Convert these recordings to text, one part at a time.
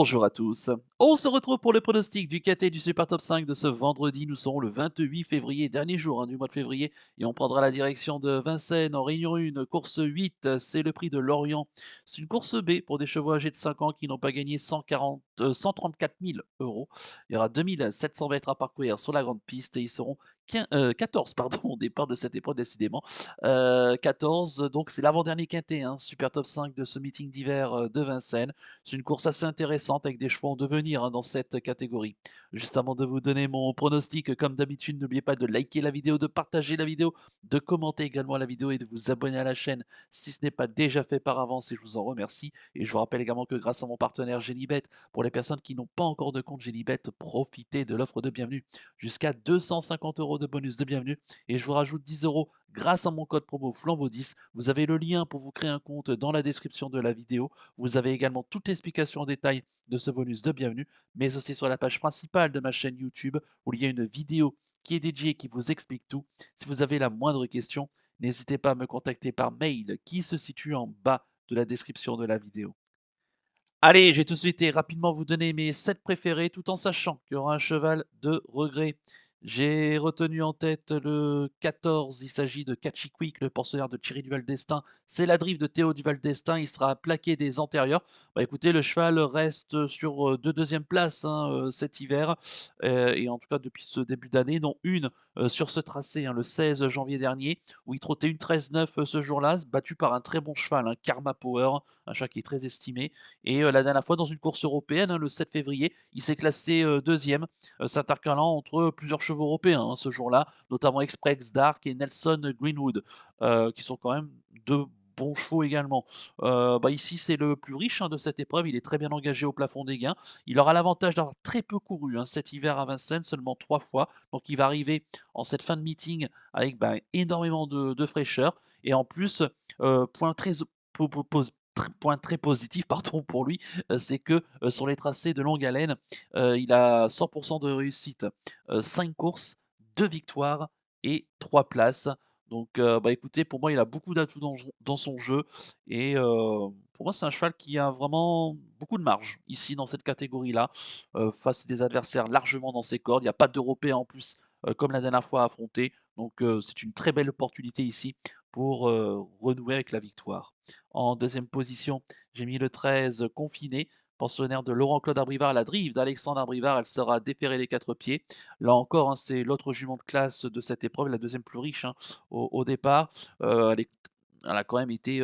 Bonjour à tous. On se retrouve pour le pronostic du KT du Super Top 5 de ce vendredi. Nous serons le 28 février, dernier jour du mois de février, et on prendra la direction de Vincennes en Réunion 1, course 8. C'est le prix de Lorient. C'est une course B pour des chevaux âgés de 5 ans qui n'ont pas gagné 134 000 euros. Il y aura 2700 mètres à parcourir sur la grande piste et ils seront 14 pardon, au départ de cette épreuve décidément. 14, donc c'est l'avant-dernier quintet, Super Top 5 de ce meeting d'hiver de Vincennes. C'est une course assez intéressante avec des chevaux en devenir dans cette catégorie. Juste avant de vous donner mon pronostic, comme d'habitude, n'oubliez pas de liker la vidéo, de partager la vidéo, de commenter également la vidéo et de vous abonner à la chaîne si ce n'est pas déjà fait par avance et je vous en remercie. Et je vous rappelle également que grâce à mon partenaire Genibet, pour les personnes qui n'ont pas encore de compte Genibet, profitez de l'offre de bienvenue. Jusqu'à 250 euros de bonus de bienvenue et je vous rajoute 10 euros grâce à mon code promo Flambeau10. Vous avez le lien pour vous créer un compte dans la description de la vidéo. Vous avez également toute l'explication en détail de ce bonus de bienvenue, mais aussi sur la page principale de ma chaîne YouTube où il y a une vidéo qui est dédiée et qui vous explique tout. Si vous avez la moindre question, n'hésitez pas à me contacter par mail qui se situe en bas de la description de la vidéo. Allez, j'ai tout de suite et rapidement vous donner mes 7 préférés tout en sachant qu'il y aura un cheval de regret. J'ai retenu en tête le 14, il s'agit de Catchy Quick, le pensionnaire de Thierry Duval d'Estaing. C'est la drive de Théo Duval d'Estaing, il sera plaqué des antérieurs. Bah écoutez, le cheval reste sur 2 deuxièmes places cet hiver. Et en tout cas depuis ce début d'année, non une sur ce tracé, le 16 janvier dernier, où il trottait une 13-9 ce jour-là, battu par un très bon cheval, Karma Power, un cheval qui est très estimé. Et la dernière fois, dans une course européenne, le 7 février, il s'est classé deuxième, s'intercalant entre plusieurs chevaux européens ce jour-là, notamment Express Dark et Nelson Greenwood, qui sont quand même deux bons chevaux également. Bah ici, c'est le plus riche de cette épreuve. Il est très bien engagé au plafond des gains. Il aura l'avantage d'avoir très peu couru cet hiver à Vincennes, seulement 3 fois. Donc il va arriver en cette fin de meeting avec énormément de fraîcheur. Et en plus, point très point très positif pardon, pour lui, c'est que, sur les tracés de longue haleine, il a 100 de réussite, 5 courses, 2 victoires et 3 places. Donc, bah, écoutez, pour moi, il a beaucoup d'atouts dans son jeu et pour moi, c'est un cheval qui a vraiment beaucoup de marge ici dans cette catégorie-là, face à des adversaires largement dans ses cordes. Il y a pas d'Européens en plus, comme la dernière fois à affronter. Donc, c'est une très belle opportunité ici pour, renouer avec la victoire. En deuxième position, j'ai mis le 13 Confiné, pensionnaire de Laurent-Claude Abrivard. La drive d'Alexandre Abrivard, elle sera déférée les 4 pieds. Là encore, c'est l'autre jument de classe de cette épreuve, la deuxième plus riche au départ. Elle a quand même été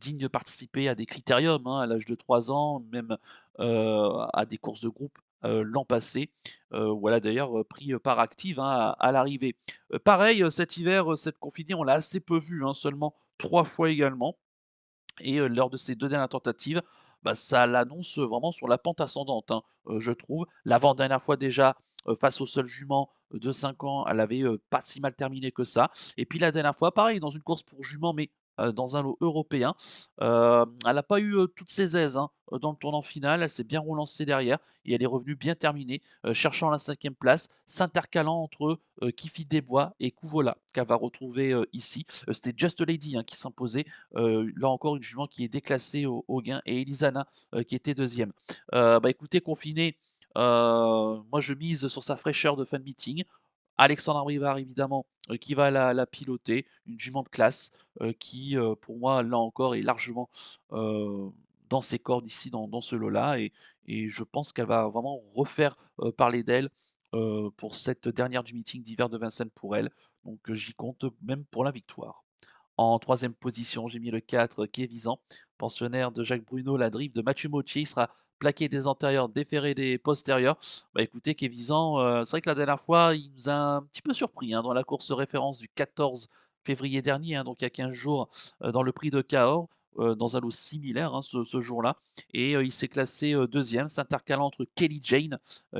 digne de participer à des critériums à l'âge de 3 ans, même à des courses de groupe l'an passé. Où elle a d'ailleurs pris part active à l'arrivée. Pareil, cet hiver, cette Confiné, on l'a assez peu vue, seulement 3 fois également. Et lors de ces 2 dernières tentatives, bah, ça l'annonce vraiment sur la pente ascendante, je trouve. L'avant-dernière fois déjà, face au seul jument de 5 ans, elle avait, pas si mal terminé que ça. Et puis la dernière fois, pareil, dans une course pour jument, mais dans un lot européen, elle n'a pas eu, toutes ses aises, dans le tournant final. Elle s'est bien relancée derrière et elle est revenue bien terminée, cherchant la 5e place, s'intercalant entre, Kifi Desbois et Couvola, qu'elle va retrouver, ici. C'était Just Lady, qui s'imposait. Là encore, une jument qui est déclassée au gain et Elisana qui était deuxième. Bah écoutez, Confiné, moi je mise sur sa fraîcheur de fin de meeting. Alexandre Rivard évidemment, qui va la piloter, une jument de classe, qui, pour moi, là encore, est largement, heu, dans ses cordes ici dans ce lot-là et je pense qu'elle va vraiment refaire, parler d'elle, pour cette dernière du meeting d'hiver de Vincennes pour elle. Donc, j'y compte même pour la victoire. En troisième position, j'ai mis le 4 Kévisan, pensionnaire de Jacques Bruno, la drive de Mathieu Mottier. Il sera plaqué des antérieurs, déféré des postérieurs. Bah écoutez, Kévisan, c'est vrai que la dernière fois, il nous a un petit peu surpris dans la course référence du 14 février dernier, donc il y a 15 jours, dans le prix de Cahors, dans un lot similaire ce jour-là. Et il s'est classé 2e, s'intercalant entre Kelly Jane,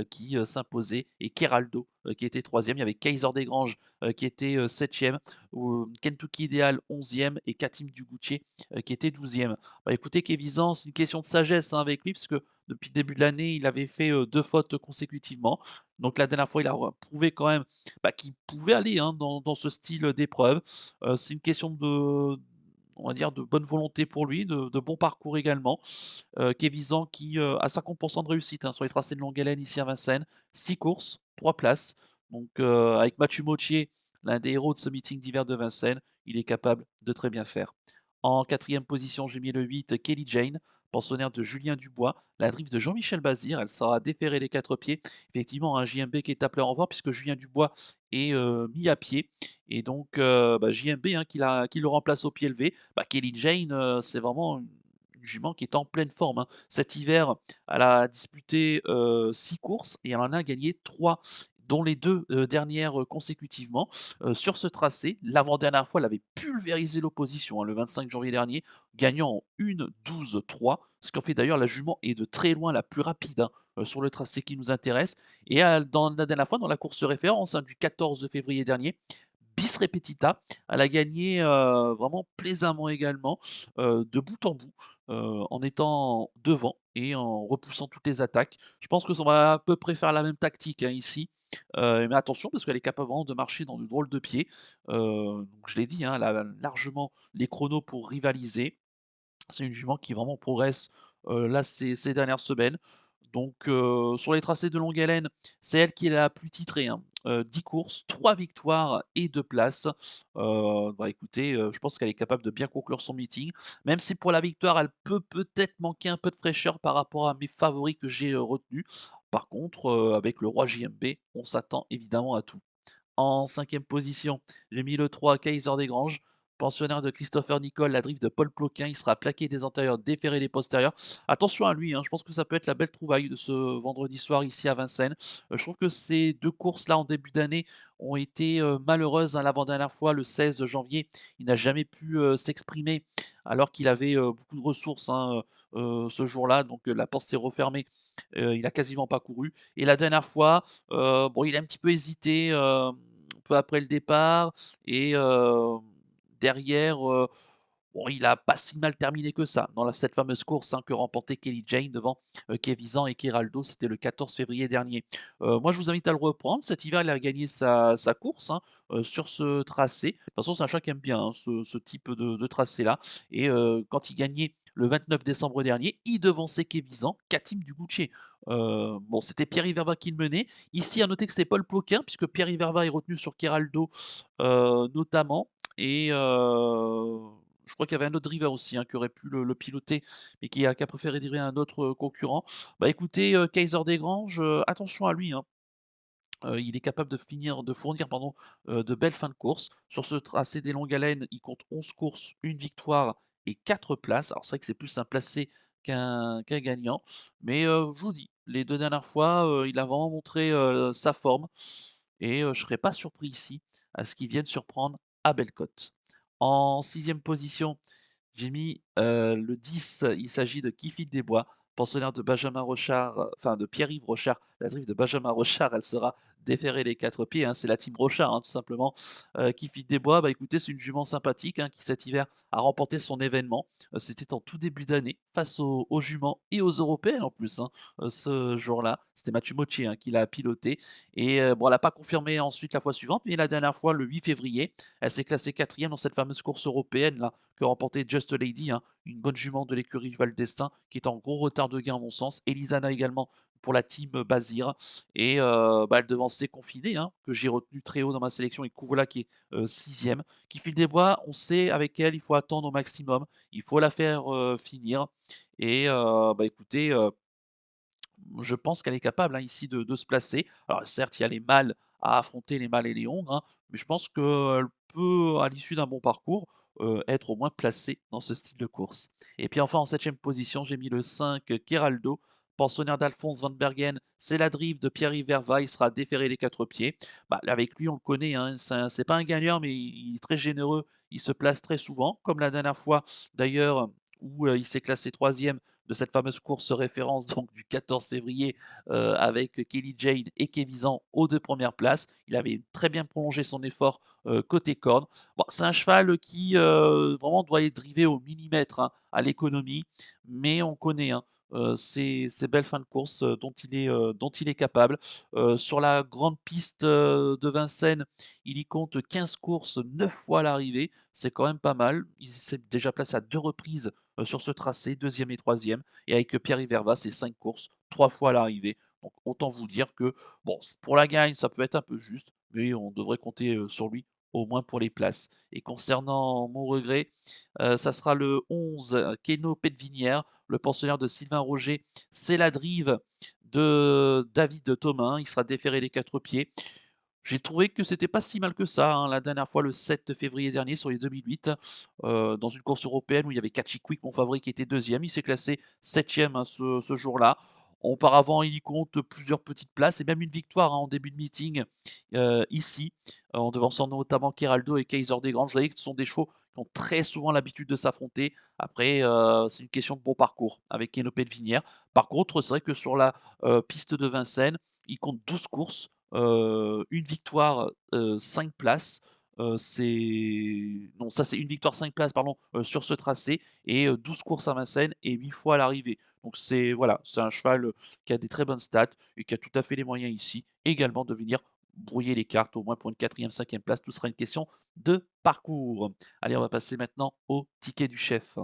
qui s'imposait, et Keraldo, qui était troisième. Il y avait Kaiser Desgranges, qui était 7e, Kentucky Ideal 11e et Katim Dugoutier qui était 12e. Bah, écoutez, Kévizan, c'est une question de sagesse avec lui, parce que depuis le début de l'année, il avait fait 2 fautes consécutivement. Donc la dernière fois, il a prouvé quand même qu'il pouvait aller dans ce style d'épreuve. C'est une question on va dire de bonne volonté pour lui, de bon parcours également. Kévizan qui, a 50 de réussite, hein, sur les tracés de longue haleine ici à Vincennes. 6 courses, 3 places. Donc, avec Mathieu Mottier, l'un des héros de ce meeting d'hiver de Vincennes, il est capable de très bien faire. En quatrième position, j'ai mis le 8, Kelly Jane, pensionnaire de Julien Dubois. La drift de Jean-Michel Bazir, elle saura déferrer les 4 pieds. Effectivement, un JMB qui est appelé en renfort puisque Julien Dubois est, mis à pied et donc, JMB, hein, qui le remplace au pied levé. Kelly Jane, c'est vraiment une jument qui est en pleine forme, hein. Cet hiver, elle a disputé, 6 courses et elle en a gagné 3, dont les 2 dernières, consécutivement, sur ce tracé. L'avant-dernière fois, elle avait pulvérisé l'opposition, hein, le 25 janvier dernier, gagnant en 1:12:3, ce qui en fait d'ailleurs la jument est de très loin la plus rapide, hein, sur le tracé qui nous intéresse et dans la dernière fois, dans la course référence, hein, du 14 février dernier, bis repetita. Elle a gagné, vraiment plaisamment également, de bout en bout, en étant devant et en repoussant toutes les attaques. Je pense que ça va à peu près faire la même tactique, hein, ici, mais attention parce qu'elle est capable vraiment de marcher dans de drôles de pieds. Donc je l'ai dit, hein, elle a largement les chronos pour rivaliser. C'est une jument qui vraiment progresse, là ces dernières semaines. Donc, sur les tracés de longue haleine, c'est elle qui est la plus titrée, hein. 10 courses, 3 victoires et 2 places. Écoutez, je pense qu'elle est capable de bien conclure son meeting. Même si pour la victoire, elle peut peut-être manquer un peu de fraîcheur par rapport à mes favoris que j'ai, retenus. Par contre, avec le roi JMB, on s'attend évidemment à tout. En cinquième position, j'ai mis le 3 Kaiser des Granges, pensionnaire de Christopher Nicole, la drift de Paul Ploquin. Il sera plaqué des antérieurs, déféré des postérieurs. Attention à lui, hein, je pense que ça peut être la belle trouvaille de ce vendredi soir ici à Vincennes. Je trouve que ces deux courses-là en début d'année ont été malheureuses, hein. L'avant-dernière fois, le 16 janvier, il n'a jamais pu s'exprimer alors qu'il avait beaucoup de ressources, hein, ce jour-là. Donc la porte s'est refermée. Il a quasiment pas couru. Et la dernière fois, bon, il a un petit peu hésité, peu après le départ et derrière, bon, il a pas si mal terminé que ça dans cette fameuse course, hein, que remportait Kelly Jane devant, Kévizan et Keraldo. C'était le 14 février dernier. Moi, je vous invite à le reprendre. Cet hiver, il a gagné sa course, hein, sur ce tracé. De toute façon, c'est un chat qui aime bien, hein, ce type de tracé-là et quand il gagnait le 29 décembre dernier, il devançait Kévizan, Katim Duguchet. Bon, c'était Pierre Verva qui le menait. Ici, à noter que c'est Paul Ploquin, puisque Pierre Verva est retenu sur Keraldo, notamment et je crois qu'il y avait un autre driver aussi, hein, qui aurait pu le piloter, mais qui a préféré driver un autre, concurrent. Écoutez, Kaiser Desgranges, attention à lui, hein. Il est capable de fournir pardon, de belles fins de course. Sur ce tracé des longues haleines, il compte 11 courses, une victoire et 4 places. Alors c'est vrai que c'est plus un placé qu'un gagnant, mais je vous dis, les 2 dernières fois, il a vraiment montré, sa forme et je serais pas surpris ici à ce qu'il vienne surprendre à Bellecote. En sixième position, j'ai mis, le 10, il s'agit de Kifid Desbois, pensionnaire de Benjamin Rochard, enfin de Pierre-Yves Rochard. La drift de Benjamin Rochard, elle sera déférée les 4 pieds, hein, c'est la team Rochard, hein, tout simplement. Kifid Desbois, écoutez, c'est une jument sympathique, hein, qui cet hiver a remporté son événement. C'était en tout début d'année face aux juments et aux européennes en plus, hein, ce jour-là. C'était Mathieu Mottier, hein, qui l'a piloté et bon, elle a pas confirmé ensuite la fois suivante, mais la dernière fois, le 8 février, elle s'est classée 4e dans cette fameuse course européenne là, que remportait Just a Lady, hein, une bonne jument de l'écurie Val d'Estaing, qui est en gros retard de gain à mon sens. Elisana également pour la team Bazir. Et elle devançait Confiné, hein, que j'ai retenu très haut dans ma sélection, et Kouvola qui est 6e. Qui file des bois, on sait avec elle, il faut attendre au maximum, il faut la faire finir. Et écoutez, je pense qu'elle est capable, hein, ici de se placer. Alors certes, il y a les mâles à affronter, les mâles et les hongres, hein, mais je pense qu'elle peut, à l'issue d'un bon parcours, être au moins placée dans ce style de course. Et puis enfin en septième position, j'ai mis le 5 Keraldo, pensionnaire d'Alphonse Van Bergen. C'est la drive de Pierre-Yves Verva, il sera déféré les 4 pieds. Avec lui, on le connaît, hein, c'est pas un gagnant, mais il est très généreux, il se place très souvent, comme la dernière fois d'ailleurs où, il s'est classé troisième de cette fameuse course référence donc du 14 février, avec Kelly Jane et Kévizan aux 2 premières places. Il avait très bien prolongé son effort, côté cornes. Bon, c'est un cheval qui, vraiment doit être drivé au millimètre, hein, à l'économie, mais on connaît, hein, ces belles fins de course, dont il est capable. Sur la grande piste, de Vincennes, il y compte 15 courses, 9 fois à l'arrivée, c'est quand même pas mal. Il s'est déjà placé à 2 reprises, sur ce tracé, deuxième et troisième. Et avec Pierre-Yves Vervat, c'est 5 courses, 3 fois à l'arrivée. Donc autant vous dire que, bon, pour la gagne, ça peut être un peu juste, mais on devrait compter, sur lui, au moins pour les places. Et concernant mon regret, ça sera le 11, Keno Penvinière, le pensionnaire de Sylvain Roger. C'est la drive de David Thomin, il sera déféré les 4 pieds. J'ai trouvé que c'était pas si mal que ça, hein, la dernière fois, le 7 février dernier sur les 2008, dans une course européenne où il y avait Catchy Quick, mon favori, qui était deuxième. Il s'est classé septième, hein, ce jour-là. Auparavant, il y compte plusieurs petites places et même une victoire, hein, en début de meeting, ici, en devançant notamment Keraldo et Kaiser Desgranges. Vous voyez que ce sont des chevaux qui ont très souvent l'habitude de s'affronter. Après, c'est une question de bon parcours avec Kenopet de Vinière. Par contre, c'est vrai que sur la, piste de Vincennes, il compte 12 courses, 1 victoire, 5 places. Non, ça c'est une victoire, 5 places, pardon, sur ce tracé et 12 courses à Vincennes et 8 fois à l'arrivée. Donc c'est voilà, c'est un cheval, qui a des très bonnes stats et qui a tout à fait les moyens ici, également de venir brouiller les cartes, au moins pour une quatrième, cinquième place. Tout sera une question de parcours. Allez, on va passer maintenant au ticket du chef.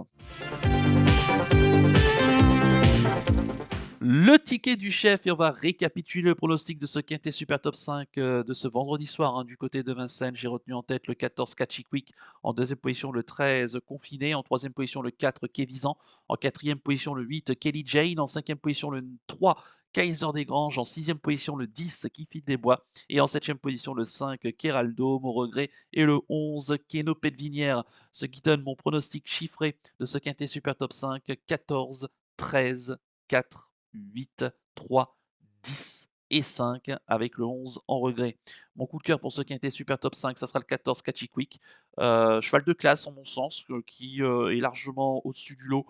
Le ticket du chef et on va récapituler le pronostic de ce quintet Super Top 5, de ce vendredi soir, hein, du côté de Vincennes. J'ai retenu en tête le 14 Catchy Quick, en deuxième position le 13 Confiné, en troisième position le 4 Kévisan, en quatrième position le 8 Kelly Jane, en cinquième position le 3 Kaiser des Granges, en sixième position le 10 Kifid des Bois et en septième position le 5 Keraldo, mon regret, et le 11 Keno Vinière, ce qui donne mon pronostic chiffré de ce quintet Super Top 5, 14, 13, 4, 8, 3, 10 et 5 avec le 11 en regret. Mon coup de cœur pour ce quintet Super Top 5, ça sera le 14 Catchy Quick. Cheval de classe en mon sens, qui est largement au-dessus du lot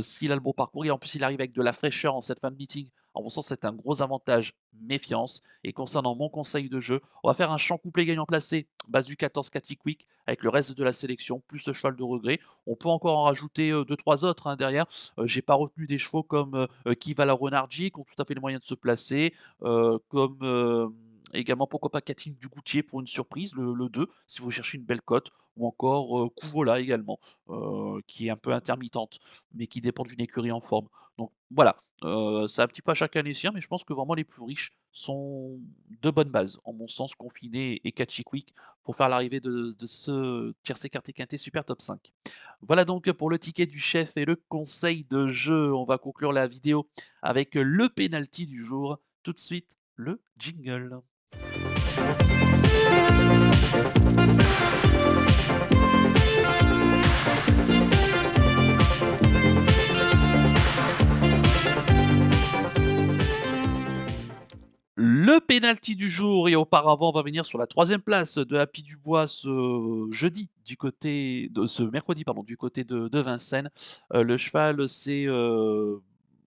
s'il a le bon parcours. Et en plus, il arrive avec de la fraîcheur en cette fin de meeting. En mon sens, c'est un gros avantage méfiance. Et concernant mon conseil de jeu, on va faire un champ couplet gagnant placé, base du 14 Catchy Quick, avec le reste de la sélection, plus ce cheval de regret. On peut encore en rajouter 2-3 autres, hein, derrière. J'ai pas retenu des chevaux comme Kivala Renardi, qui ont tout à fait les moyens de se placer, comme également pourquoi pas Kating Dugoutier pour une surprise, le 2, si vous cherchez une belle cote, ou encore Kuvola également, qui est un peu intermittente, mais qui dépend d'une écurie en forme. Donc voilà, c'est un petit peu à chacun les siens, mais je pense que vraiment les plus riches sont de bonnes bases, en mon sens, Confiné et Catchy Quick, pour faire l'arrivée de ce tiercé quarté quintet Super Top 5. Voilà donc pour le ticket du chef et le conseil de jeu. On va conclure la vidéo avec le penalty du jour. Tout de suite, le jingle. Le penalty du jour et auparavant, on va venir sur la troisième place de Happy Dubois ce mercredi pardon, du côté de Vincennes. Le cheval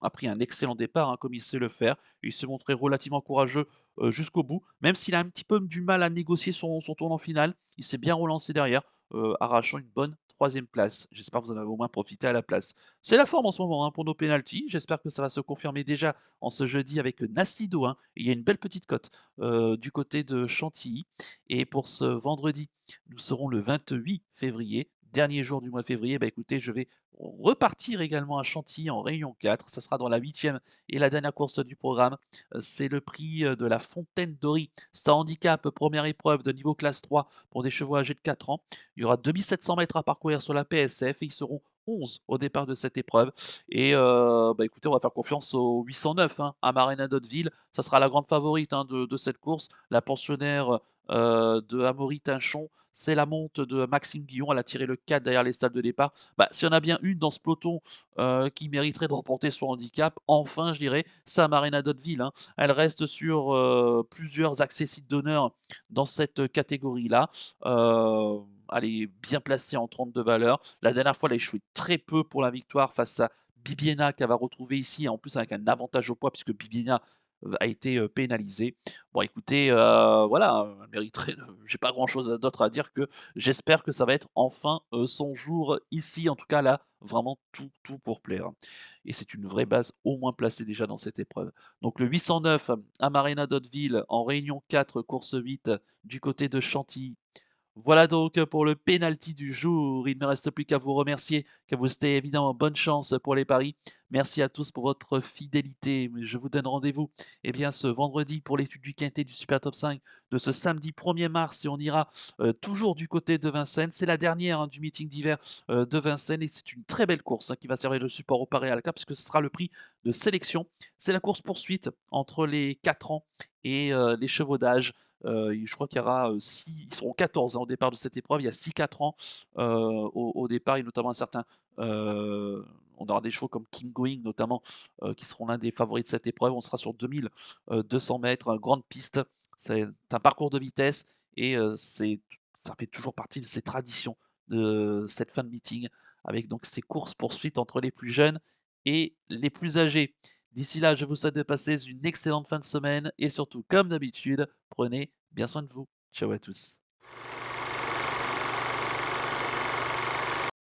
a pris un excellent départ, hein, comme il sait le faire. Il s'est montré relativement courageux, jusqu'au bout, même s'il a un petit peu du mal à négocier son tournant final. Il s'est bien relancé derrière, arrachant une bonne troisième place. J'espère que vous en avez au moins profité à la place. C'est la forme en ce moment, hein, pour nos pénaltys. J'espère que ça va se confirmer déjà en ce jeudi avec Nassido, hein. Il y a une belle petite cote, du côté de Chantilly et pour ce vendredi, nous serons le 28 février, dernier jour du mois de février. Bah, écoutez, je vais repartir également à Chantilly en réunion 4. Ça sera dans la huitième et la dernière course du programme. C'est le prix, de la Fontaine Dory. C'est un handicap, première épreuve de niveau classe 3 pour des chevaux âgés de 4 ans. Il y aura 2 700 mètres à parcourir sur la PSF et ils seront 11 au départ de cette épreuve. Et bah, écoutez, on va faire confiance au 809, hein, à Marina d'Hauteville. Ça sera la grande favorite, hein, de cette course. La pensionnaire, de Amaury Tinchon, c'est la monte de Maxime Guillon. Elle a tiré le 4 derrière les stalles de départ. Bah, s'il y en a bien une dans ce peloton, qui mériterait de remporter son handicap, enfin, je dirais, c'est Marina d'Hauteville, hein. Elle reste sur, plusieurs accessites d'honneur dans cette catégorie-là. Elle est bien placée en 32 valeurs. La dernière fois, elle a échoué très peu pour la victoire face à Bibiena qu'elle va retrouver ici, en plus avec un avantage au poids puisque Bibiena a été, pénalisée. Bon écoutez, voilà, elle mériterait de j'ai pas grand-chose d'autre à dire que j'espère que ça va être enfin, son jour ici. En tout cas, là, vraiment tout pour plaire et c'est une vraie base au moins placée déjà dans cette épreuve. Donc le 809 à Marina d'Hauteville en réunion 4, course 8 du côté de Chantilly. Voilà donc pour le penalty du jour. Il ne me reste plus qu'à vous remercier, qu'à vous souhaiter évidemment bonne chance pour les paris. Merci à tous pour votre fidélité. Je vous donne rendez-vous ce vendredi pour l'étude du quintet du Super Top 5 de ce samedi 1er mars et on ira toujours du côté de Vincennes. C'est la dernière du meeting d'hiver de Vincennes et c'est une très belle course qui va servir de support au Paris Alca puisque ce sera le prix de sélection. C'est la course poursuite entre les 4 ans et les chevaux d'âge. Je crois qu'il y aura, 6 ils seront 14 au départ de cette épreuve. Il y a 6-4 ans, au départ et notamment un certain, on aura des chevaux comme King Going notamment, qui seront l'un des favoris de cette épreuve. On sera sur 2 200 m, grande piste. C'est un parcours de vitesse et ça fait toujours partie de ces traditions de cette fin de meeting avec donc ces courses poursuites entre les plus jeunes et les plus âgés. D'ici là, je vous souhaite de passer une excellente fin de semaine et surtout, comme d'habitude, prenez bien soin de vous. Ciao à tous.